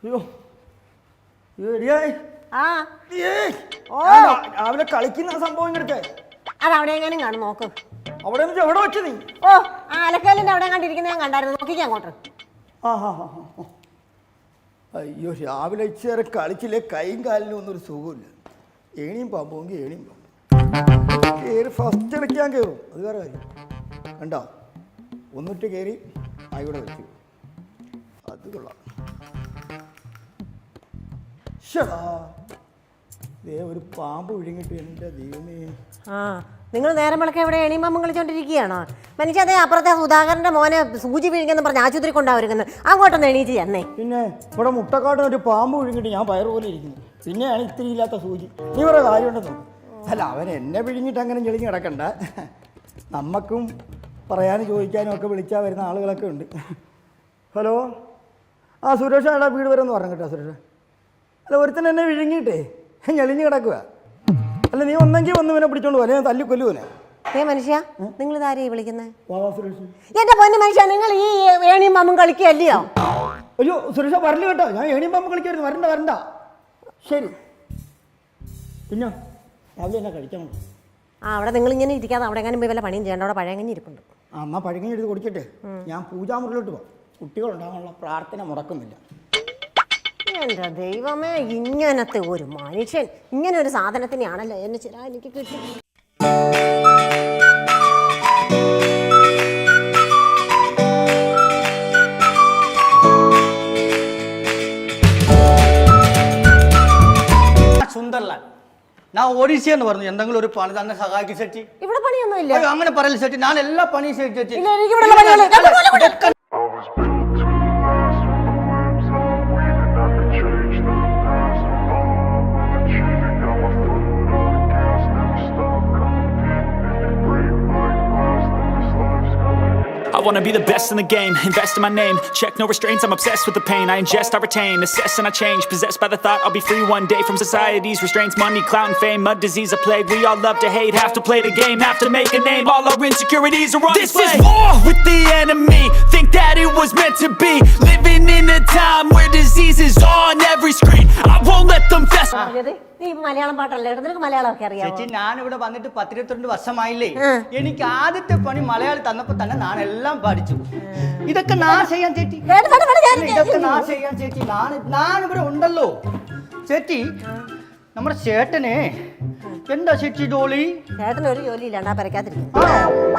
അയ്യോ എടിയായി ആ ഓ രാവിലെ കളിക്കുന്ന സംഭവം എടുത്തേ അത് അവിടെ എങ്ങനെയും കാണും നോക്ക്. അവിടെ എവിടെ വെച്ച് നീ? ഓ ആ അലക്കലിന്റെ അവിടെ കണ്ടിരിക്കുന്ന ഞാൻ കണ്ടായിരുന്നു. നോക്കിക്കേ അങ്ങോട്ട്. അയ്യോ രാവിലെ ഇച്ചേരെ കളിച്ചില്ലേ, കൈയും കാലിനും ഒന്നും ഒരു സുഖമില്ല. ഏണിയും പാമ്പോങ്കി ഏണിയും പാമ്പ് കയറി ഫസ്റ്റ് ഇടയ്ക്കാൻ കയറും, അത് വേറെ കാര്യം. കണ്ടോ ഒന്നിട്ട് കയറി ആയിവിടെ വെച്ചു, അത് കൊള്ളാം. ഒരു പാമ്പ് വിഴുങ്ങിട്ട് എൻ്റെ ദൈവമേ. ആ നിങ്ങൾ നേരം വിളക്ക് എവിടെ എണീമമ്മ കളിച്ചോണ്ടിരിക്കുകയാണോ? മനുഷ്യ അതേ അപ്പുറത്തെ സുധാകരന്റെ മോനെ സൂചി വിഴുങ്ങെന്ന് പറഞ്ഞ് ആശുപത്രി കൊണ്ടാവുന്നത്, അങ്ങോട്ടൊന്ന് എണീറ്റ് ചെന്നേ. പിന്നെ ഇവിടെ മുട്ടക്കാട്ടിന് ഒരു പാമ്പ് വിഴുങ്ങിട്ട് ഞാൻ പയർ പോലെ ഇരിക്കുന്നു, പിന്നെയാണ് ഇത്തിരി ഇല്ലാത്ത സൂചി. നീ വേറെ കാര്യമുണ്ടെന്നോ? അല്ല അവൻ എന്നെ വിഴുങ്ങിട്ട് അങ്ങനെ ചെളിഞ്ഞ് കിടക്കണ്ട, നമുക്കും പറയാനും ചോദിക്കാനും ഒക്കെ വിളിച്ചാൽ വരുന്ന ആളുകളൊക്കെ ഉണ്ട്. ഹലോ, ആ സുരേഷ് അയാളെ വീട് വരെ ഒന്ന് പറഞ്ഞു കേട്ടോ സുരേഷ്. അല്ല ഒരുത്തൻ എന്നെ വിഴുങ്ങിയിട്ടേ ഞെളിഞ്ഞ് കിടക്കുക. അല്ല നീ ഒന്നെങ്കിൽ ഒന്ന് ഇവനെ പിടിച്ചോണ്ട് പോലെ ഞാൻ തല്ലിക്കൊല്ലുവനെ. മനുഷ്യ നിങ്ങൾ ഇതാരെയും വിളിക്കുന്നത്? സുരേഷ് എന്റെ പൊന്നു മനുഷ്യ, നിങ്ങൾ ഈ ഏണിയും പാമ്പും കളിക്കുകയല്ലയോ? അയ്യോ സുരേഷ പറഞ്ഞു കേട്ടോ, ഞാൻ ഏണിയും പാമ്പും കളിക്കായിരുന്നു. വരണ്ട വരണ്ട. ശരി പിന്നെ രാവിലെ എന്നാ കഴിക്കാൻ? അവിടെ നിങ്ങൾ ഇങ്ങനെ ഇരിക്കാതെ അവിടെ എങ്ങനെ പോയി വല്ല പണിയും ചെയ്യേണ്ട, അവിടെ പഴയങ്ങഞ്ഞി ഇരിപ്പുണ്ട്. എന്നാൽ പഴങ്ങഞ്ഞി എടുത്ത് കുടിച്ചിട്ട് ഞാൻ പൂജാമുറിലോട്ട് പോകും. കുട്ടികളുണ്ടാകാനുള്ള പ്രാർത്ഥന മുടക്കുന്നില്ല. എൻ്റെ ദൈവമേ, ഇങ്ങനത്തെ ഒരു മനുഷ്യൻ, ഇങ്ങനെ ഒരു സാധനത്തിനെയാണല്ലോ എന്നെ ചില എനിക്ക് കിട്ടി. സുന്ദർലാൽ, ഞാൻ ഓഡീസി എന്ന് പറഞ്ഞു. എന്തെങ്കിലും ഒരു പണി തന്നെ സഹായിക്കും ചേച്ചി. ഇവിടെ പണിയൊന്നും ഇല്ല. അങ്ങനെ പറയല്ലേ ചേച്ചി, ഞാൻ എല്ലാ പണിയും ചേച്ചി. I wanna be the best in the game, invest in my name. Check no restraints, I'm obsessed with the pain. I ingest, I retain, assess and I change. Possessed by the thought I'll be free one day from society's restraints. Money, clout and fame, a disease, a plague. We all love to hate, have to play the game, have to make a name. All our insecurities are on display. This is war with the enemy, think that it was meant to be. Living in a time where disease is on every screen. I won't let them fest. നീ മലയാളം പാട്ടല്ലേ, നിനക്ക് മലയാളം ഒക്കെ അറിയാം? ചേച്ചി ഞാനിവിടെ വന്നിട്ട് 12 വർഷമായില്ലേ. എനിക്ക് ആദ്യത്തെ പണി മലയാളി തന്നപ്പോ തന്നെ ഞാൻ എല്ലാം പഠിച്ചു. ഇതൊക്കെ ഞാൻ ചെയ്യാൻ ചേച്ചി, ഇതൊക്കെ ഞാൻ ചെയ്യാൻ ചേച്ചി. ഞാനിവിടെ ഉണ്ടല്ലോ ചേച്ചി. നമ്മുടെ ചേട്ടനെ എന്താ ചേച്ചി ഡോളി? ചേട്ടന് ഒരു ജോലി ഇല്ലാണ്ടാ പരക്കാതിരിക്കും.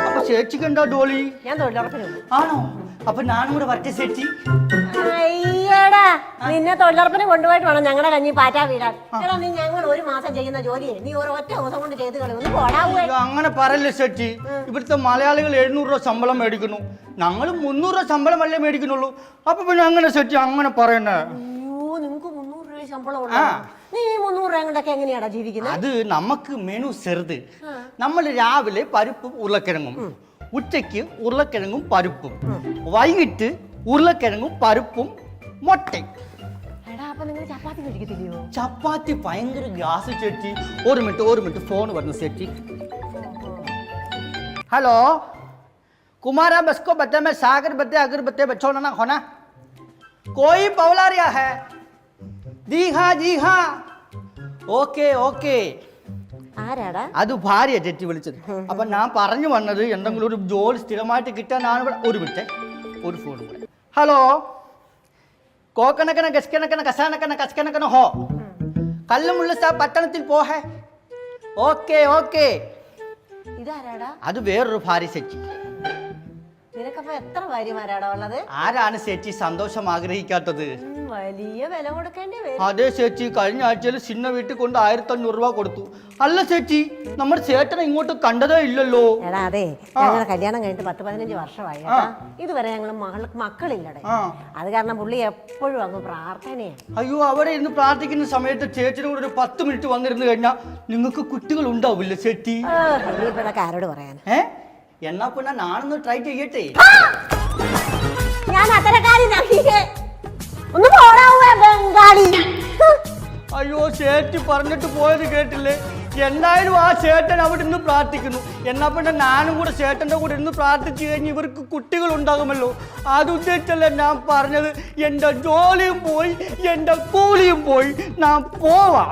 അപ്പൊ ചേച്ചിക്ക് എന്താ ഡോളി? ഞാൻ തൊഴിലുറപ്പിന് പോകും. ആണോ? അപ്പൊ ഞാനും കൂടെ വരട്ടെ ചേച്ചി. അയ്യടാ, നിന്നെ തൊഴിലുറപ്പിന് കൊണ്ടുപോയിട്ട് വേണം ഞങ്ങളുടെ കഞ്ഞി പാറ്റാ വീടാൻ. എടാ നീ ഞങ്ങൾ ഒരു മാസം ചെയ്യുന്ന ജോലിയെ നീ ഒറ്റ ദിവസം കൊണ്ട് ചെയ്ത് കളി. ഒന്ന് പോടാവൂ. അങ്ങനെ പറയല്ലേ ചേച്ചി. ഇവിടുത്തെ മലയാളികൾ 700 രൂപ ശമ്പളം മേടിക്കുന്നു, ഞങ്ങൾ 300 രൂപ ശമ്പളം അല്ലേ മേടിക്കുന്നുള്ളൂ. അപ്പൊ പിന്നെ അങ്ങനെ ചേച്ചി അങ്ങനെ പറയണേ? അയ്യോ, നിങ്ങക്ക് 300 രൂപ ശമ്പളം ഉള്ളൂ. നീ 300 രൂപ കൊണ്ടൊക്കെ എങ്ങനെയാടാ ജീവിക്കുന്നത്? അത് നമുക്ക് മെനു ചെറുത്. നമ്മൾ രാവിലെ പരിപ്പും ഉരുളക്കിഴങ്ങും, ഉച്ചയ്ക്ക് ഉരുളക്കിഴങ്ങും പരിപ്പും, വൈകിട്ട് ഉരുളക്കിഴങ്ങും പരിപ്പും മുട്ടയും. ചപ്പാത്തി കഴിക്കത്തില്ലയോ? ചപ്പാത്തി ഭയങ്കര ഗ്യാസ് ചേച്ചി. ഒരു മിനിറ്റ് ഫോൺ വരുന്നു ചേച്ചി. हेलो कुमारा बस को बता मैं सागर बते अगर बते बच्चों ना होना कोई पवला रिया है? जी हाँ ഓക്കെ ഓക്കെ. ആരാടാ? അത് ഭാര്യ ചേച്ചി വിളിച്ചത്. അപ്പൊ ഞാൻ പറഞ്ഞു വന്നത് എന്തെങ്കിലും ഒരു ജോലി സ്ഥിരമായിട്ട് കിട്ടാനാണ് ഇവിടെ. ഒരു മിനിറ്റ്, ഒരു ഫോൺ കൂടെ. ഹലോ, കോക്കണക്കന ഗസ്കണക്കന കസാനക്കന കസ്കണക്കന ഹോ കല്ലുമുള്ള പട്ടണത്തിൽ പോഹേ. Okay okay. ഇതാരാടാ? അത് വേറൊരു ഭാര്യ ചേച്ചി. നിനക്കപ്പോ എത്ര ഭാര്യമാരാടാ ഉള്ളത്? ആരാണ് ചേച്ചി സന്തോഷം ആഗ്രഹിക്കാത്തത്? വലിയ വില കൊടുക്കേണ്ടി വരും. അതെ ചേച്ചി, കഴിഞ്ഞ ആഴ്ചയിൽ ചിന്ന വീട്ടിൽ കൊണ്ട് 1500 രൂപ കൊടുത്തു. അല്ല ചേച്ചി, നമ്മുടെ ചേട്ടനെ ഇങ്ങോട്ട് കണ്ടതേ ഇല്ലല്ലോ. എടാ അതെ, ഞങ്ങളുടെ കല്യാണം കഴിഞ്ഞിട്ട് 10-15 വർഷമായി. ഇതുവരെ ഞങ്ങൾ മക്കളില്ലടേ. അത് കാരണം പുള്ളി എപ്പോഴും അങ്ങ് പ്രാർത്ഥനയാണ്. അയ്യോ, അവിടെ ഇരുന്ന് പ്രാർത്ഥിക്കുന്ന സമയത്ത് ചേച്ചിയുടെ കൂടെ ഒരു 10 മിനിറ്റ് വന്നിരുന്നു കഴിഞ്ഞാൽ നിങ്ങൾക്ക് കുട്ടികൾ ഉണ്ടാവില്ല ചേച്ചി. ഇനിയിപ്പോഴൊക്കെ ആരോട് പറയാൻ? എന്നാ പിന്നെ നാണൊന്ന് ട്രൈ ചെയ്യട്ടെ. ഞാൻ അത്തരക്കാരി ഒന്ന് പോടാവേ ബംഗാളി. അയ്യോ ചേച്ചി പറഞ്ഞിട്ട് പോയത് കേട്ടില്ലേ? എന്തായാലും ആ ചേട്ടൻ അവിടെ ഇരുന്ന് പ്രാർത്ഥിക്കുന്നു. എന്നാ പിന്നെ ഞാനും കൂടെ ചേട്ടൻ്റെ കൂടെ ഇരുന്ന് പ്രാർത്ഥിച്ചു കഴിഞ്ഞ് ഇവർക്ക് കുട്ടികൾ ഉണ്ടാകുമല്ലോ. അതുദ്ദേശിച്ചല്ലേ ഞാൻ പറഞ്ഞത്. എൻ്റെ ജോലിയും പോയി, എൻ്റെ കൂലിയും പോയി. ഞാൻ പോവാം.